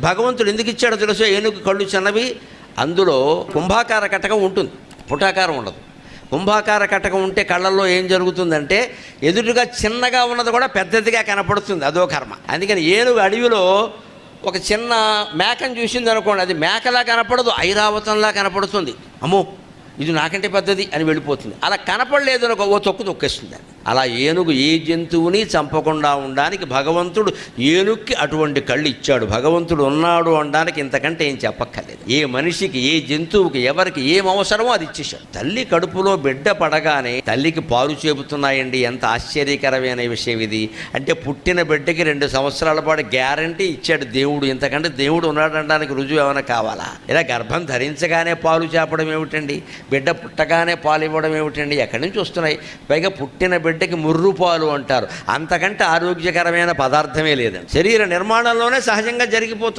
భగవంతుడు ఎందుకు ఇచ్చాడో తెలుసో. ఏనుగు కళ్ళు చిన్నవి, అందులో కుంభాకార కటకం ఉంటుంది, పుటాకారం ఉండదు. కుంభాకార కటకం ఉంటే కళ్ళల్లో ఏం జరుగుతుందంటే ఎదురుగా చిన్నగా ఉన్నది కూడా పెద్దదిగా కనపడుతుంది, అదో కర్మ. అందుకని ఏనుగు అడవిలో ఒక చిన్న మేకను చూసింది అనుకోండి, అది మేకలా కనపడదు, ఐరావతంలా కనపడుతుంది. అమ్మో ఇది నాకంటే పెద్దది అని వెళ్ళిపోతుంది. అలా కనపడలేదు అనుకో, ఓ తొక్కు తొక్కేస్తుంది. అలా ఏనుగు ఏ జంతువుని చంపకుండా ఉండడానికి భగవంతుడు ఏనుగుకి అటువంటి కళ్ళు ఇచ్చాడు. భగవంతుడు ఉన్నాడు అనడానికి ఇంతకంటే ఏం చెప్పక్కర్లేదు. ఏ మనిషికి, ఏ జంతువుకి, ఎవరికి ఏం అవసరమో అది ఇచ్చేశాడు. తల్లి కడుపులో బిడ్డ పడగానే తల్లికి పాలు చేపుతున్నాయండి. ఎంత ఆశ్చర్యకరమైన విషయం ఇది. అంటే పుట్టిన బిడ్డకి 2 సంవత్సరాల పాటు గ్యారంటీ ఇచ్చాడు దేవుడు. ఇంతకంటే దేవుడు ఉన్నాడు అనడానికి రుజువు ఏమైనా కావాలా? ఇలా గర్భం ధరించగానే పాలు చేపడం ఏమిటండి? బిడ్డ పుట్టగానే పాలు ఇవ్వడం ఏమిటండి? ఎక్కడి నుంచి వస్తున్నాయి? పైగా పుట్టిన బిడ్డకి ముర్రు పాలు అంటారు. అంతకంటే ఆరోగ్యకరమైన పదార్థమే లేదండి. శరీర నిర్మాణంలోనే సహజంగా జరిగిపోతుంది.